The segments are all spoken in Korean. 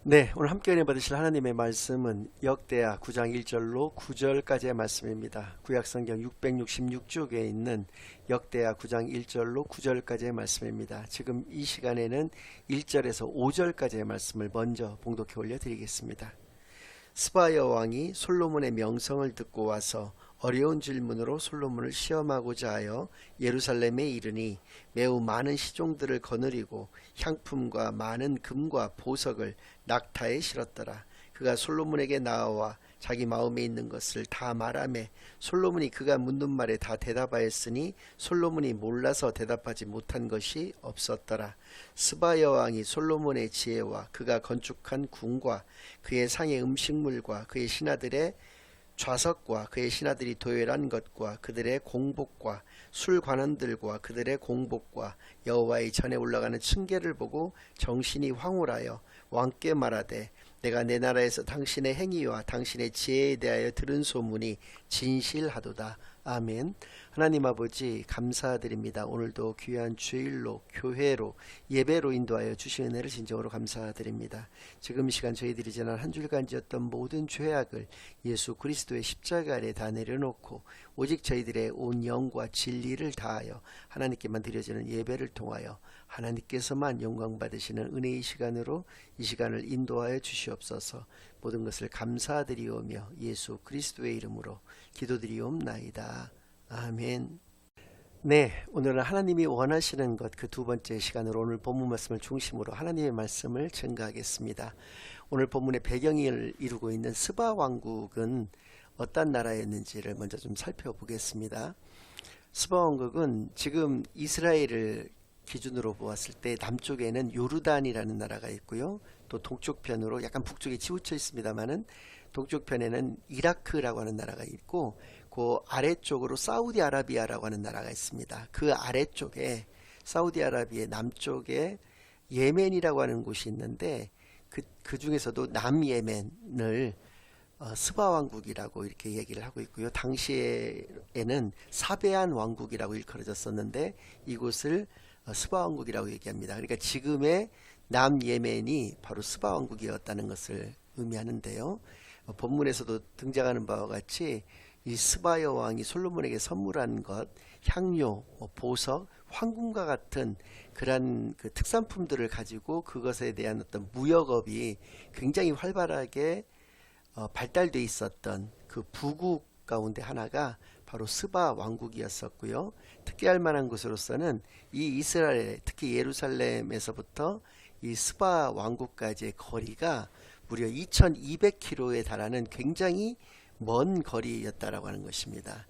네, 오늘 함께 은혜 받으실 하나님의 말씀은 역대하 9장 1절로 9절까지의 말씀입니다. 구약성경 666쪽에 있는 역대하 9장 1절로 9절까지의 말씀입니다. 지금 이 시간에는 1절에서 5절까지의 말씀을 먼저 봉독해 올려드리겠습니다. 스바야 왕이 솔로몬의 명성을 듣고 와서 어려운 질문으로 솔로몬을 시험하고자 하여 예루살렘에 이르니 매우 많은 시종들을 거느리고 향품과 많은 금과 보석을 낙타에 실었더라. 그가 솔로몬에게 나와 자기 마음에 있는 것을 다 말하매 솔로몬이 그가 묻는 말에 다 대답하였으니 솔로몬이 몰라서 대답하지 못한 것이 없었더라. 스바야 왕이 솔로몬의 지혜와 그가 건축한 궁과 그의 상의 음식물과 그의 신하들의 좌석과 그의 신하들이 도열한 것과 그들의 공복과 술관원들과 그들의 공복과 여호와의 전에 올라가는 층계를 보고 정신이 황홀하여 왕께 말하되 내가 내 나라에서 당신의 행위와 당신의 지혜에 대하여 들은 소문이 진실하도다. 아멘. 하나님 아버지 감사드립니다. 오늘도 귀한 주일로 교회로 예배로 인도하여 주신 은혜를 진정으로 감사드립니다. 지금 이 시간 저희들이 지난 한 주일간 지었던 모든 죄악을 예수 그리스도의 십자가 아래 다 내려놓고 오직 저희들의 온 영과 진리를 다하여 하나님께만 드려지는 예배를 통하여 하나님께서만 영광 받으시는 은혜의 시간으로 이 시간을 인도하여 주시옵소서. 모든 것을 감사드리오며 예수 그리스도의 이름으로 기도드리옵나이다. 아멘. 네, 오늘은 하나님이 원하시는 것 그 두 번째 시간으로 오늘 본문 말씀을 중심으로 하나님의 말씀을 증거하겠습니다. 오늘 본문의 배경을 이루고 있는 스바 왕국은 어떤 나라였는지를 먼저 좀 살펴보겠습니다. 스바 왕국은 지금 이스라엘을 기준으로 보았을 때 남쪽에는 요르단이라는 나라가 있고요. 또 동쪽편으로 약간 북쪽에 치우쳐 있습니다만은 동쪽편에는 이라크라고 하는 나라가 있고 그 아래쪽으로 사우디아라비아라고 하는 나라가 있습니다. 그 아래쪽에 사우디아라비아 남쪽에 예멘이라고 하는 곳이 있는데 그 중에서도 남예멘을 스바 왕국이라고 이렇게 얘기를 하고 있고요. 당시에는 사베안 왕국이라고 일컬어졌었는데 이곳을 스바 왕국이라고 얘기합니다. 그러니까 지금의 남예멘이 바로 스바 왕국이었다는 것을 의미하는데요. 본문에서도 등장하는 바와 같이 이 스바야 왕이 솔로몬에게 선물한 것, 향료, 보석, 황금과 같은 그러한 그 특산품들을 가지고 그것에 대한 어떤 무역업이 굉장히 활발하게 발달돼 있었던 그 부국 가운데 하나가 바로 스바 왕국이었었고요. 특기할 만한 것으로서는 이 이스라엘, 특히 예루살렘에서부터 이 스바 왕국까지의 거리가 무려 2200km에 달하는 굉장히 먼 거리였다라고 하는 것입니다.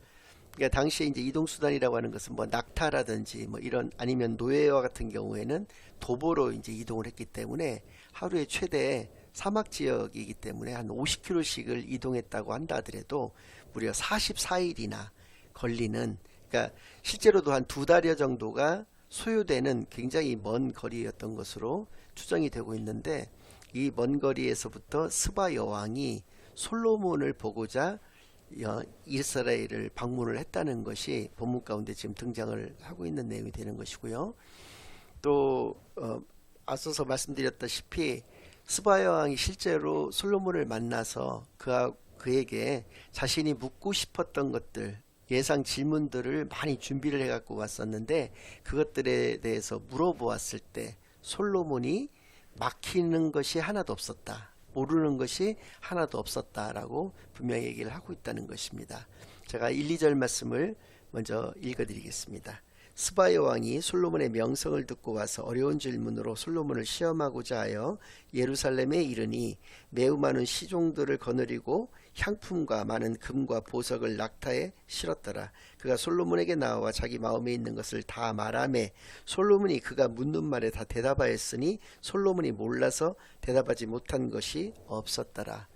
그러니까 당시에 이제 이동수단이라고 하는 것은 뭐 낙타라든지 뭐 이런 아니면 노예와 같은 경우에는 도보로 이제 이동을 했기 때문에 하루에 최대 사막 지역이기 때문에 한 50km씩을 이동했다고 한다 하더라도 무려 44일이나 걸리는, 그러니까 실제로도 한 2달여 정도가 소요되는 굉장히 먼 거리였던 것으로 추정이 되고 있는데 이 먼 거리에서부터 스바 여왕이 솔로몬을 보고자 이스라엘을 방문을 했다는 것이 본문 가운데 지금 등장을 하고 있는 내용이 되는 것이고요. 또 앞서서 말씀드렸다시피 스바 여왕이 실제로 솔로몬을 만나서 그에게 자신이 묻고 싶었던 것들, 예상 질문들을 많이 준비를 해갖고 왔었는데 그것들에 대해서 물어보았을 때 솔로몬이 막히는 것이 하나도 없었다, 모르는 것이 하나도 없었다라고 분명히 얘기를 하고 있다는 것입니다. 제가 1, 2절 말씀을 먼저 읽어드리겠습니다. 스바야 왕이 솔로몬의 명성을 듣고 와서 어려운 질문으로 솔로몬을 시험하고자 하여 예루살렘에 이르니 매우 많은 시종들을 거느리고 향품과 많은 금과 보석을 낙타에 실었더라. 그가 솔로몬에게 나와 자기 마음에 있는 것을 다 말하매 솔로몬이 그가 묻는 말에 다 대답하였으니 솔로몬이 몰라서 대답하지 못한 것이 없었더라.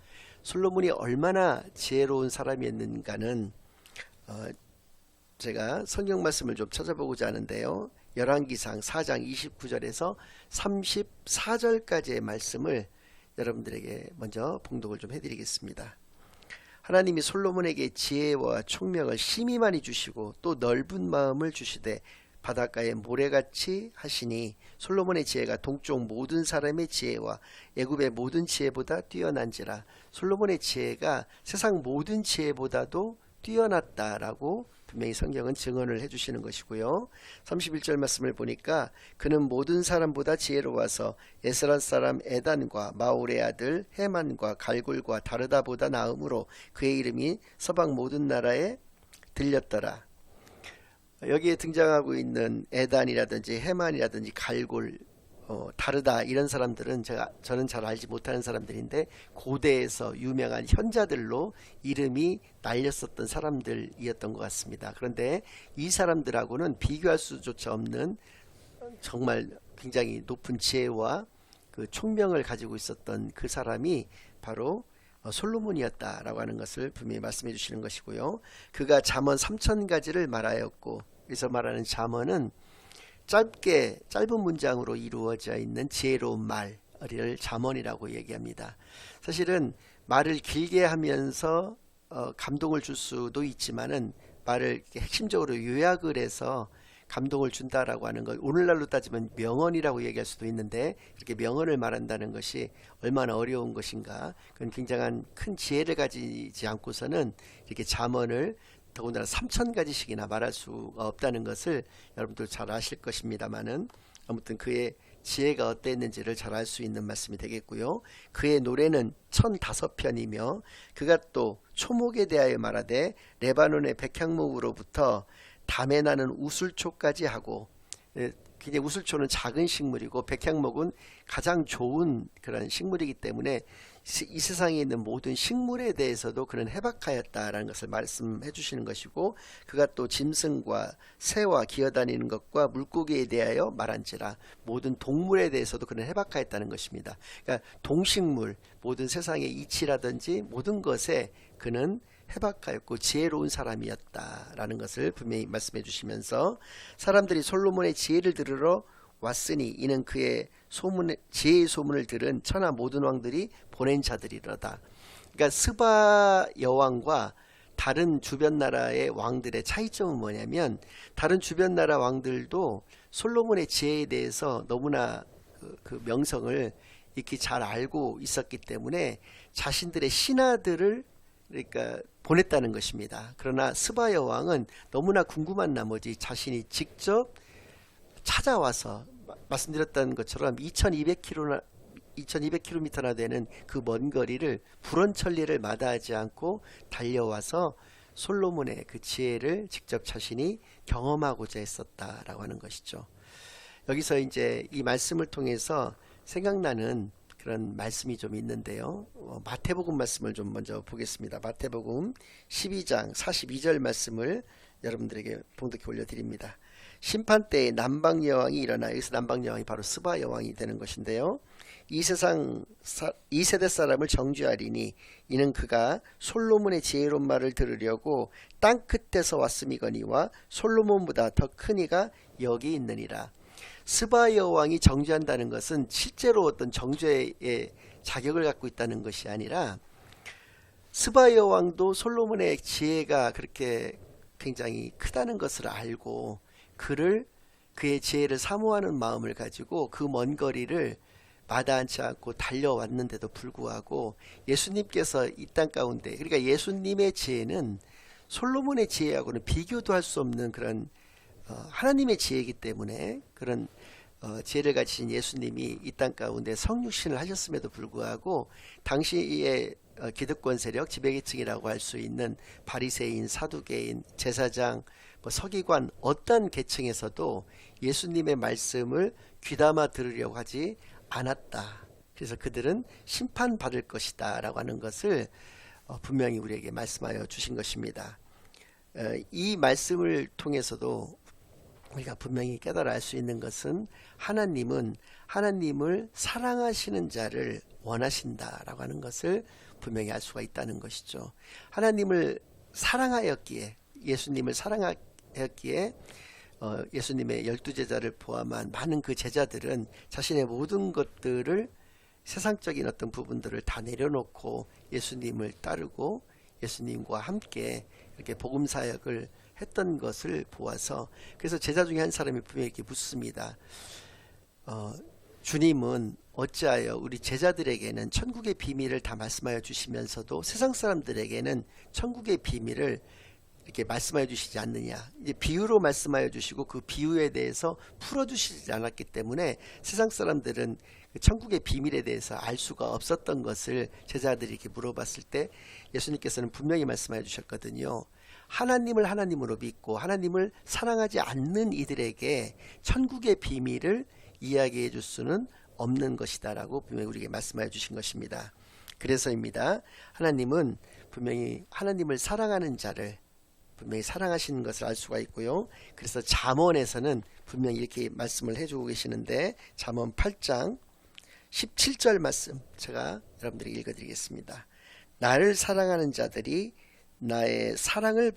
솔로몬이 얼마나 지혜로운 사람이었는가는 제가 성경 말씀을 좀 찾아보고자 하는데요. 열왕기상 4장 29절에서 34절까지의 말씀을 여러분들에게 먼저 봉독을 좀 해드리겠습니다. 하나님이 솔로몬에게 지혜와 총명을 심히 많이 주시고 또 넓은 마음을 주시되 바닷가에 모래같이 하시니 솔로몬의 지혜가 동쪽 모든 사람의 지혜와 애굽의 모든 지혜보다 뛰어난지라. 솔로몬의 지혜가 세상 모든 지혜보다도 뛰어났다라고 분명히 성경은 증언을 해주시는 것이고요. 31절 말씀을 보니까 그는 모든 사람보다 지혜로워서 에스라 사람 에단과 마올의 아들 헤만과 갈굴과 다르다보다 나음으로 그의 이름이 서방 모든 나라에 들렸더라. 여기에 등장하고 있는 에단이라든지 헤만이라든지 갈굴, 다르다 이런 사람들은 저는 잘 알지 못하는 사람들인데 고대에서 유명한 현자들로 이름이 날렸었던 사람들이었던 것 같습니다. 그런데 이 사람들하고는 비교할 수조차 없는 정말 굉장히 높은 지혜와 그 총명을 가지고 있었던 그 사람이 바로 솔로몬이었다라고 하는 것을 분명히 말씀해 주시는 것이고요. 그가 잠언 3000가지를 말하였고, 여기서 말하는 잠언은 짧은 문장으로 이루어져 있는 지혜로운 말을 잠언이라고 얘기합니다. 사실은 말을 길게 하면서 감동을 줄 수도 있지만은 말을 핵심적으로 요약을 해서 감동을 준다라고 하는 것, 오늘날로 따지면 명언이라고 얘기할 수도 있는데 이렇게 명언을 말한다는 것이 얼마나 어려운 것인가. 그건 굉장한 큰 지혜를 가지지 않고서는 이렇게 잠언을 더군다나 3000가지씩이나 말할 수가 없다는 것을 여러분들 잘 아실 것입니다만은, 아무튼 그의 지혜가 어땠는지를 잘 알 수 있는 말씀이 되겠고요. 그의 노래는 1005편이며 그가 또 초목에 대하여 말하되 레바논의 백향목으로부터 담에 나는 우슬초까지 하고, 그냥 우슬초는 작은 식물이고 백향목은 가장 좋은 그런 식물이기 때문에 이 세상에 있는 모든 식물에 대해서도 그는 해박하였다라는 것을 말씀해 주시는 것이고, 그가 또 짐승과 새와 기어다니는 것과 물고기에 대하여 말한지라. 모든 동물에 대해서도 그는 해박하였다는 것입니다. 그러니까 동식물, 모든 세상의 이치라든지 모든 것에 그는 해박하였고 지혜로운 사람이었다라는 것을 분명히 말씀해 주시면서, 사람들이 솔로몬의 지혜를 들으러 왔으니 이는 그의 지혜의 소문을 들은 천하 모든 왕들이 보낸 자들이로다. 그러니까 스바 여왕과 다른 주변 나라의 왕들의 차이점은 뭐냐면, 다른 주변 나라 왕들도 솔로몬의 지혜에 대해서 너무나 그 명성을 이렇게 잘 알고 있었기 때문에 자신들의 신하들을 그러니까 보냈다는 것입니다. 그러나 스바 여왕은 너무나 궁금한 나머지 자신이 직접 찾아와서, 말씀드렸던 것처럼 2200km나 되는 그 먼 거리를 불원천리를 마다하지 않고 달려와서 솔로몬의 그 지혜를 직접 자신이 경험하고자 했었다라고 하는 것이죠. 여기서 이제 이 말씀을 통해서 생각나는 그런 말씀이 좀 있는데요. 마태복음 말씀을 좀 먼저 보겠습니다. 마태복음 12장 42절 말씀을 여러분들에게 봉독해 올려드립니다. 심판 때에 남방 여왕이 일어나, 여기서 남방 여왕이 바로 스바 여왕이 되는 것인데요. 이 세대 사람을 정죄하리니 이는 그가 솔로몬의 지혜로운 말을 들으려고 땅 끝에서 왔음이거니와 솔로몬보다 더 큰 이가 여기 있느니라. 스바 여왕이 정죄한다는 것은 실제로 어떤 정죄의 자격을 갖고 있다는 것이 아니라, 스바 여왕도 솔로몬의 지혜가 그렇게 굉장히 크다는 것을 알고 그의 지혜를 사모하는 마음을 가지고 그 먼 거리를 마다하지 않고 달려왔는데도 불구하고 예수님께서 이 땅 가운데, 그러니까 예수님의 지혜는 솔로몬의 지혜하고는 비교도 할 수 없는 그런 하나님의 지혜이기 때문에, 그런 지혜를 가지신 예수님이 이 땅 가운데 성육신을 하셨음에도 불구하고 당시의 기득권 세력, 지배계층이라고 할 수 있는 바리새인, 사두개인, 제사장, 서기관, 어떤 계층에서도 예수님의 말씀을 귀담아 들으려고 하지 않았다. 그래서 그들은 심판받을 것이다 라고 하는 것을 분명히 우리에게 말씀하여 주신 것입니다. 이 말씀을 통해서도 우리가 분명히 깨달아 알 수 있는 것은, 하나님은 하나님을 사랑하시는 자를 원하신다라고 하는 것을 분명히 알 수가 있다는 것이죠. 하나님을 사랑하였기에, 예수님을 사랑하였기에 예수님의 12제자를 포함한 많은 그 제자들은 자신의 모든 것들을, 세상적인 어떤 부분들을 다 내려놓고 예수님을 따르고 예수님과 함께 이렇게 복음 사역을 했던 것을 보아서, 그래서 제자 중에 한 사람이 분명히 이렇게 묻습니다. 주님은 어찌하여 우리 제자들에게는 천국의 비밀을 다 말씀하여 주시면서도 세상 사람들에게는 천국의 비밀을 이렇게 말씀하여 주시지 않느냐. 이제 비유로 말씀하여 주시고 그 비유에 대해서 풀어 주시지 않았기 때문에 세상 사람들은 그 천국의 비밀에 대해서 알 수가 없었던 것을 제자들이 이렇게 물어봤을 때 예수님께서는 분명히 말씀하여 주셨거든요. 하나님을 하나님으로 믿고 하나님을 사랑하지 않는 이들에게 천국의 비밀을 이야기해 줄 수는 없는 것이다 라고 분명히 우리에게 말씀하여 주신 것입니다. 그래서입니다. 하나님은 분명히 하나님을 사랑하는 자를 분명히 사랑하시는 것을 알 수가 있고요. 그래서 잠언에서는 분명히 이렇게 말씀을 해주고 계시는데, 잠언 8장 17절 말씀 제가 여러분들에게 읽어드리겠습니다. 나를 사랑하는 자들이 나의 사랑을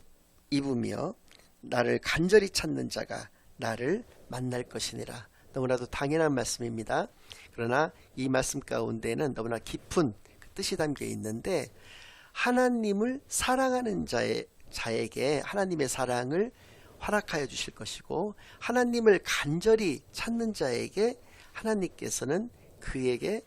입으며 나를 간절히 찾는 자가 나를 만날 것이니라. 너무나도 당연한 말씀입니다. 그러나 이 말씀 가운데는 너무나 깊은 뜻이 담겨 있는데, 하나님을 사랑하는 자에게 하나님의 사랑을 허락하여 주실 것이고, 하나님을 간절히 찾는 자에게 하나님께서는 그에게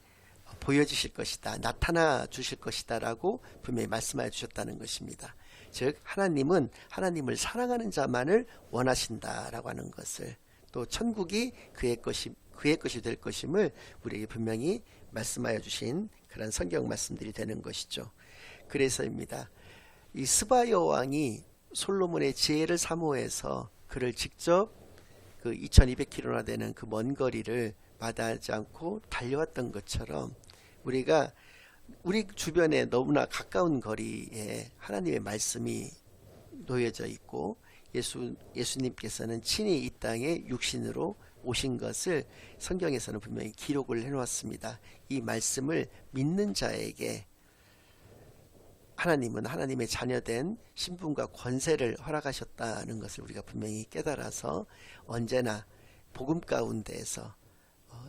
보여주실 것이다, 나타나 주실 것이다 라고 분명히 말씀하여 주셨다는 것입니다. 즉 하나님은 하나님을 사랑하는 자만을 원하신다 라고 하는 것을, 또 천국이 그의 것이 될 것임을 우리에게 분명히 말씀하여 주신 그런 성경 말씀들이 되는 것이죠. 그래서입니다. 이 스바야 왕이 솔로몬의 지혜를 사모해서 그를 직접 그 2200km나 되는 그 먼 거리를 마다하지 않고 달려왔던 것처럼, 우리가 우리 주변에 너무나 가까운 거리에 하나님의 말씀이 놓여져 있고, 예수님께서는 친히 이 땅에 육신으로 오신 것을 성경에서는 분명히 기록을 해놓았습니다. 이 말씀을 믿는 자에게 하나님은 하나님의 자녀된 신분과 권세를 허락하셨다는 것을 우리가 분명히 깨달아서 언제나 복음 가운데에서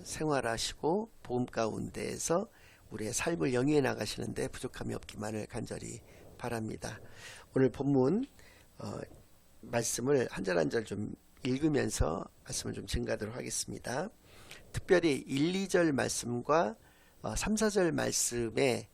생활하시고 복음 가운데에서 우리의 삶을 영위해 나가시는데 부족함이 없기만을 간절히 바랍니다. 오늘 본문 말씀을 한 절 한 절 좀 읽으면서 말씀을 좀 증가하도록 하겠습니다. 특별히 1, 2절 말씀과 3, 4절 말씀에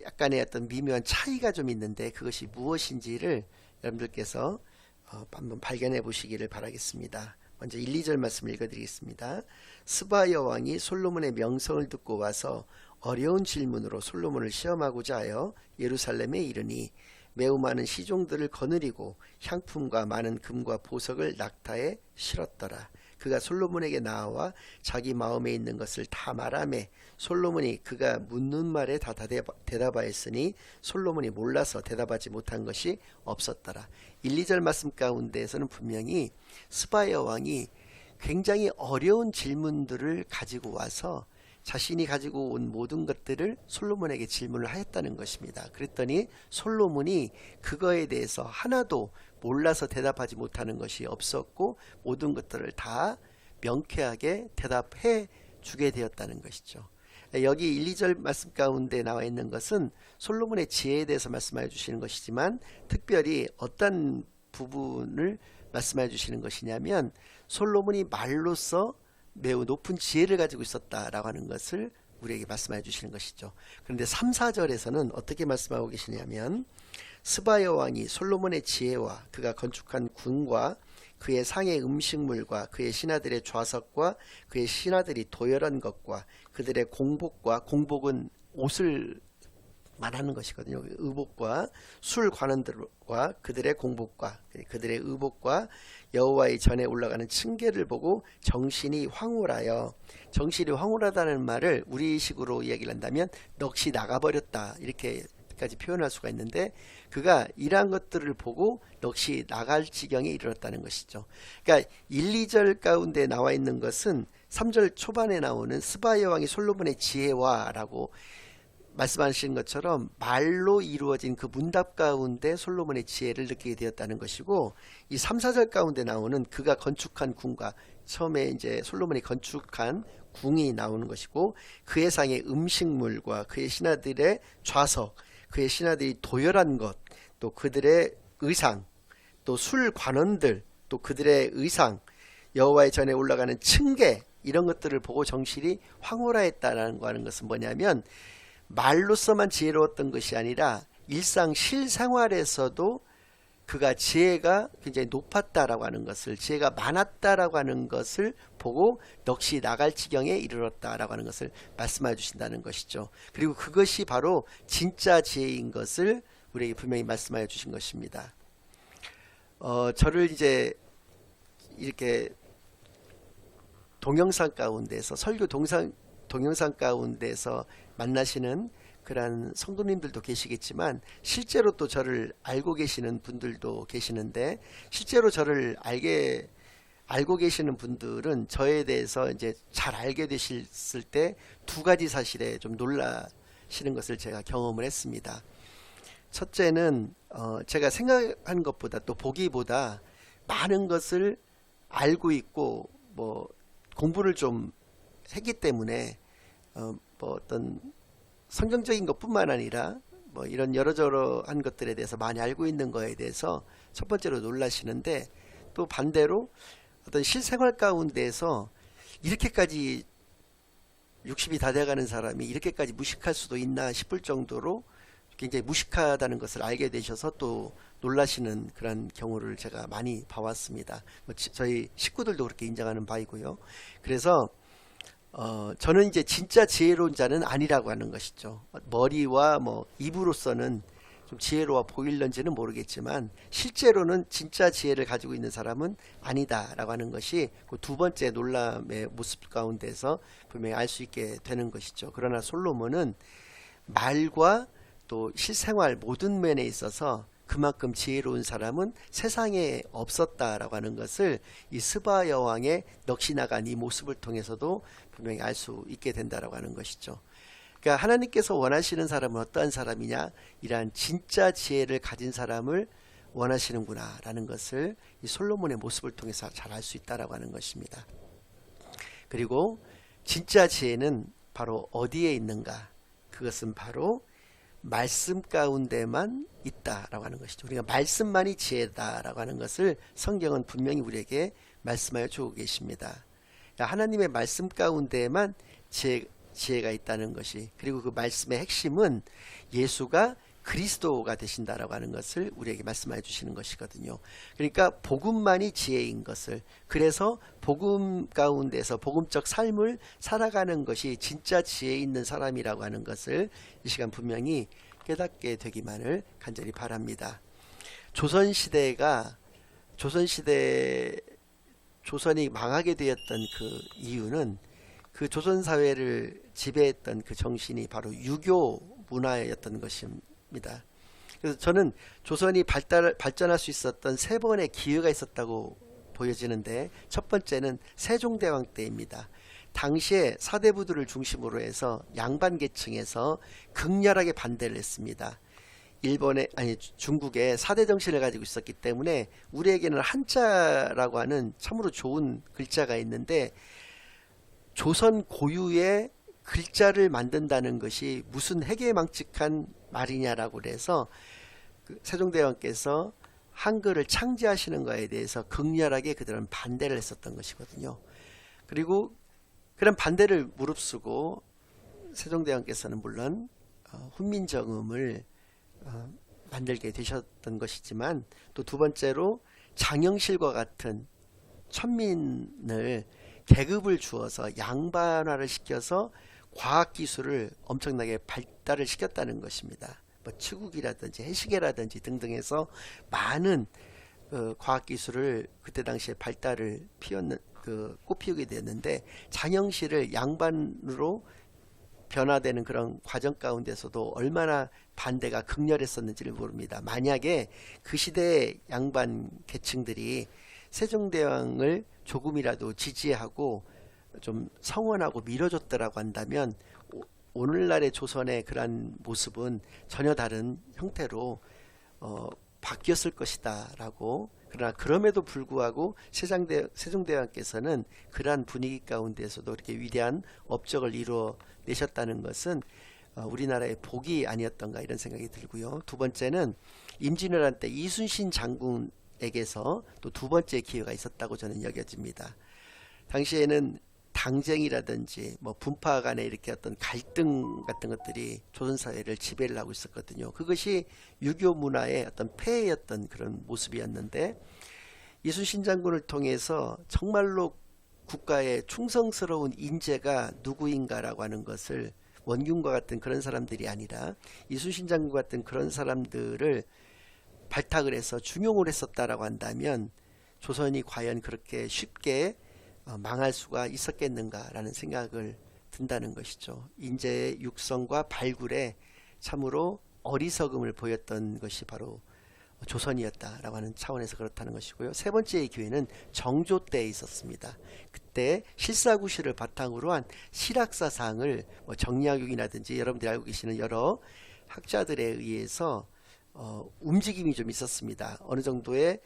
약간의 어떤 미묘한 차이가 좀 있는데 그것이 무엇인지를 여러분들께서 한번 발견해 보시기를 바라겠습니다. 먼저 1, 2절 말씀 읽어드리겠습니다. 스바야 왕이 솔로몬의 명성을 듣고 와서 어려운 질문으로 솔로몬을 시험하고자 하여 예루살렘에 이르니 매우 많은 시종들을 거느리고 향품과 많은 금과 보석을 낙타에 실었더라. 그가 솔로몬에게 나와 자기 마음에 있는 것을 다 말하매 솔로몬이 그가 묻는 말에 다 대답하였으니 솔로몬이 몰라서 대답하지 못한 것이 없었더라. 1, 2절 말씀 가운데에서는 분명히 스바야 왕이 굉장히 어려운 질문들을 가지고 와서 자신이 가지고 온 모든 것들을 솔로몬에게 질문을 하였다는 것입니다. 그랬더니 솔로몬이 그거에 대해서 하나도 몰라서 대답하지 못하는 것이 없었고 모든 것들을 다 명쾌하게 대답해 주게 되었다는 것이죠. 여기 1, 2절 말씀 가운데 나와 있는 것은 솔로몬의 지혜에 대해서 말씀하여 주시는 것이지만, 특별히 어떤 부분을 말씀하여 주시는 것이냐면 솔로몬이 말로써 매우 높은 지혜를 가지고 있었다라고 하는 것을 우리에게 말씀해 주시는 것이죠. 그런데 3, 4절에서는 어떻게 말씀하고 계시냐면, 스바야 왕이 솔로몬의 지혜와 그가 건축한 궁과 그의 상의 음식물과 그의 신하들의 좌석과 그의 신하들이 도열한 것과 그들의 공복과, 공복은 옷을 말하는 것이거든요. 의복과 술 관원들과 그들의 공복과 그들의 의복과 여호와의 전에 올라가는 층계를 보고 정신이 황홀하여, 정신이 황홀하다는 말을 우리식으로 이야기를 한다면 넋이 나가버렸다 이렇게까지 표현할 수가 있는데, 그가 이러한 것들을 보고 넋이 나갈 지경에 이르렀다는 것이죠. 그러니까 1, 2절 가운데 나와 있는 것은 3절 초반에 나오는 스바야 왕이 솔로몬의 지혜와 라고 말씀하신 것처럼 말로 이루어진 그 문답 가운데 솔로몬의 지혜를 느끼게 되었다는 것이고, 이 3, 4절 가운데 나오는 그가 건축한 궁과, 처음에 이제 솔로몬이 건축한 궁이 나오는 것이고, 그의 상의 음식물과 그의 신하들의 좌석, 그의 신하들이 도열한 것, 또 그들의 의상, 또 술 관원들, 또 그들의 의상, 여호와의 전에 올라가는 층계, 이런 것들을 보고 정실이 황홀하였다라는 거 하는 것은 뭐냐면, 말로서만 지혜로웠던 것이 아니라 일상 실생활에서도 그가 지혜가 굉장히 높았다라고 하는 것을, 지혜가 많았다라고 하는 것을 보고 넋이 나갈 지경에 이르렀다라고 하는 것을 말씀해 주신다는 것이죠. 그리고 그것이 바로 진짜 지혜인 것을 우리에게 분명히 말씀해 주신 것입니다. 저를 이제 이렇게 동영상 가운데서, 설교 동영상 가운데서 만나시는 그러한 성도님들도 계시겠지만, 실제로 또 저를 알고 계시는 분들도 계시는데, 실제로 저를 알고 계시는 분들은 저에 대해서 이제 잘 알게 되셨을 때 두 가지 사실에 좀 놀라시는 것을 제가 경험을 했습니다. 첫째는 제가 생각한 것보다, 또 보기보다 많은 것을 알고 있고 뭐 공부를 좀 했기 때문에 뭐 어떤 성경적인 것뿐만 아니라 뭐 이런 여러저러한 것들에 대해서 많이 알고 있는 거에 대해서 첫 번째로 놀라시는데, 또 반대로 어떤 실생활 가운데서 이렇게까지 60이 다 돼가는 사람이 이렇게까지 무식할 수도 있나 싶을 정도로 굉장히 무식하다는 것을 알게 되셔서 또 놀라시는 그런 경우를 제가 많이 봐왔습니다. 저희 식구들도 그렇게 인정하는 바이고요. 그래서 저는 이제 진짜 지혜로운 자는 아니라고 하는 것이죠. 머리와 뭐 입으로서는 좀 지혜로워 보일런지는 모르겠지만, 실제로는 진짜 지혜를 가지고 있는 사람은 아니다라고 하는 것이 그 두 번째 놀람의 모습 가운데서 분명히 알 수 있게 되는 것이죠. 그러나 솔로몬은 말과 또 실생활 모든 면에 있어서 그만큼 지혜로운 사람은 세상에 없었다라고 하는 것을 이 스바 여왕의 넋이 나간 이 모습을 통해서도 분명히 알 수 있게 된다라고 하는 것이죠. 그러니까 하나님께서 원하시는 사람은 어떠한 사람이냐, 이러한 진짜 지혜를 가진 사람을 원하시는구나 라는 것을 이 솔로몬의 모습을 통해서 잘 알 수 있다라고 하는 것입니다. 그리고 진짜 지혜는 바로 어디에 있는가? 그것은 바로 말씀 가운데만 있다라고 하는 것이죠. 우리가 말씀만이 지혜다라고 하는 것을 성경은 분명히 우리에게 말씀하여 주고 계십니다. 하나님의 말씀 가운데만 지혜가 있다는 것이, 그리고 그 말씀의 핵심은 예수가 그리스도가 되신다라고 하는 것을 우리에게 말씀해 주시는 것이거든요. 그러니까 복음만이 지혜인 것을, 그래서 복음 가운데서 복음적 삶을 살아가는 것이 진짜 지혜 있는 사람이라고 하는 것을 이 시간 분명히 깨닫게 되기만을 간절히 바랍니다. 조선이 망하게 되었던 그 이유는, 그 조선 사회를 지배했던 그 정신이 바로 유교 문화였던 것입니다. 그래서 저는 조선이 발전할 수 있었던 세 번의 기회가 있었다고 보여지는데, 첫 번째는 세종대왕 때입니다. 당시에 사대부들을 중심으로 해서 양반 계층에서 극렬하게 반대를 했습니다. 중국의 사대 정신을 가지고 있었기 때문에 우리에게는 한자라고 하는 참으로 좋은 글자가 있는데, 조선 고유의 글자를 만든다는 것이 무슨 해괴망측한 말이냐라고 그래서 세종대왕께서 한글을 창제하시는 것에 대해서 극렬하게 그들은 반대를 했었던 것이거든요. 그리고 그런 반대를 무릅쓰고 세종대왕께서는 물론 훈민정음을 만들게 되셨던 것이지만, 또 두 번째로 장영실과 같은 천민을 계급을 주어서 양반화를 시켜서 과학기술을 엄청나게 발달을 시켰다는 것입니다. 뭐 치국이라든지 해시계라든지 등등해서 많은 과학기술을 그때 당시에 발달을 꽃피우게 됐는데, 장영실을 양반으로 변화되는 그런 과정 가운데서도 얼마나 반대가 극렬했었는지를 모릅니다. 만약에 그 시대의 양반 계층들이 세종대왕을 조금이라도 지지하고 좀 성원하고 밀어줬더라고 한다면, 오늘날의 조선의 그러한 모습은 전혀 다른 형태로 바뀌었을 것이다 라고. 그러나 그럼에도 불구하고 세종대왕께서는 그러한 분위기 가운데서도 이렇게 위대한 업적을 이루어내셨다는 것은 우리나라의 복이 아니었던가, 이런 생각이 들고요. 두 번째는 임진왜란 때 이순신 장군이 조선에게서 또 두 번째 기회가 있었다고 저는 여겨집니다. 당시에는 당쟁이라든지 뭐 분파 간의 이렇게 어떤 갈등 같은 것들이 조선 사회를 지배를 하고 있었거든요. 그것이 유교 문화의 어떤 폐해였던 그런 모습이었는데, 이순신 장군을 통해서 정말로 국가에 충성스러운 인재가 누구인가라고 하는 것을, 원균과 같은 그런 사람들이 아니라 이순신 장군 같은 그런 사람들을 발탁을 해서 중용을 했었다라고 한다면 조선이 과연 그렇게 쉽게 망할 수가 있었겠는가라는 생각을 든다는 것이죠. 인재의 육성과 발굴에 참으로 어리석음을 보였던 것이 바로 조선이었다라고 하는 차원에서 그렇다는 것이고요. 세 번째의 기회는 정조 때에 있었습니다. 그때 실사구시를 바탕으로 한 실학사상을 정약용이라든지 여러분들이 알고 계시는 여러 학자들에 의해서 움직임이 좀 있었습니다. 어느 정도의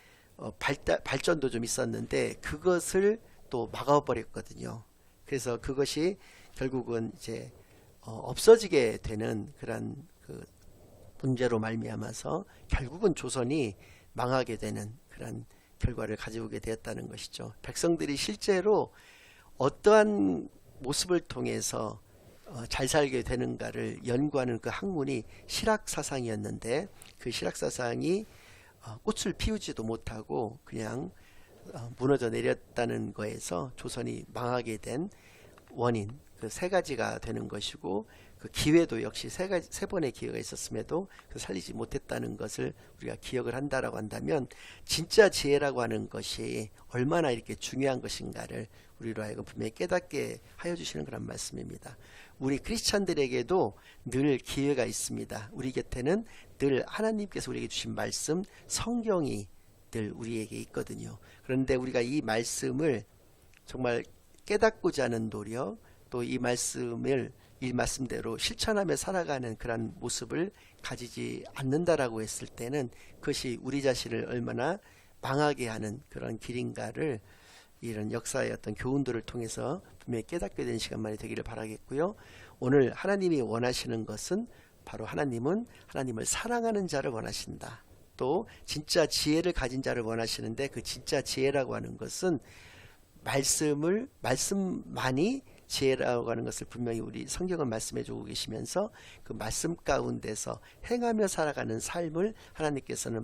발전도 좀 있었는데 그것을 또 막아버렸거든요. 그래서 그것이 결국은 이제 없어지게 되는 그런 그 문제로 말미암아서 결국은 조선이 망하게 되는 그런 결과를 가져오게 되었다는 것이죠. 백성들이 실제로 어떠한 모습을 통해서 잘 살게 되는가를 연구하는 그 학문이 실학사상이었는데, 그 실학사상이 꽃을 피우지도 못하고 그냥 무너져 내렸다는 거에서 조선이 망하게 된 원인, 그 세 가지가 되는 것이고, 그 기회도 역시 세 번의 기회가 있었음에도 그 살리지 못했다는 것을 우리가 기억을 한다라고 한다면, 진짜 지혜라고 하는 것이 얼마나 이렇게 중요한 것인가를 우리로 하여금 분명히 깨닫게 하여 주시는 그런 말씀입니다. 우리 크리스찬들에게도 늘 기회가 있습니다. 우리 곁에는 늘 하나님께서 우리에게 주신 말씀, 성경이 늘 우리에게 있거든요. 그런데 우리가 이 말씀을 정말 깨닫고자 하는 노력, 또 이 말씀을 이 말씀대로 실천하며 살아가는 그런 모습을 가지지 않는다라고 했을 때는 그것이 우리 자신을 얼마나 망하게 하는 그런 길인가를 이런 역사의 어떤 교훈들을 통해서 분명히 깨닫게 되는 시간만이 되기를 바라겠고요. 오늘 하나님이 원하시는 것은 바로 하나님은 하나님을 사랑하는 자를 원하신다. 또 진짜 지혜를 가진 자를 원하시는데, 그 진짜 지혜라고 하는 것은 말씀만이 지혜라고 하는 것을 분명히 우리 성경은 말씀해 주고 계시면서, 그 말씀 가운데서 행하며 살아가는 삶을 하나님께서는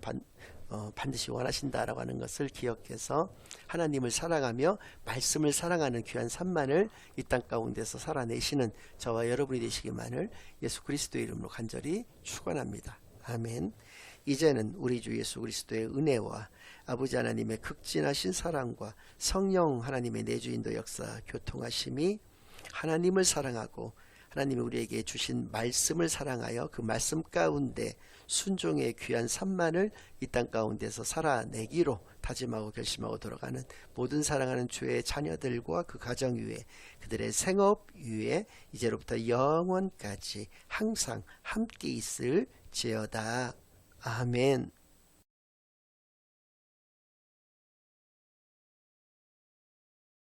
반드시 원하신다라고 하는 것을 기억해서 하나님을 사랑하며 말씀을 사랑하는 귀한 삶만을 이 땅 가운데서 살아내시는 저와 여러분이 되시기만을 예수 그리스도의 이름으로 간절히 축원합니다. 아멘. 이제는 우리 주 예수 그리스도의 은혜와 아버지 하나님의 극진하신 사랑과 성령 하나님의 내주인도 역사 교통하심이, 하나님을 사랑하고 하나님이 우리에게 주신 말씀을 사랑하여 그 말씀 가운데 순종의 귀한 삶만을 이 땅 가운데서 살아내기로 다짐하고 결심하고 돌아가는 모든 사랑하는 주의 자녀들과 그 가정 위에, 그들의 생업 위에 이제로부터 영원까지 항상 함께 있을지어다. 아멘.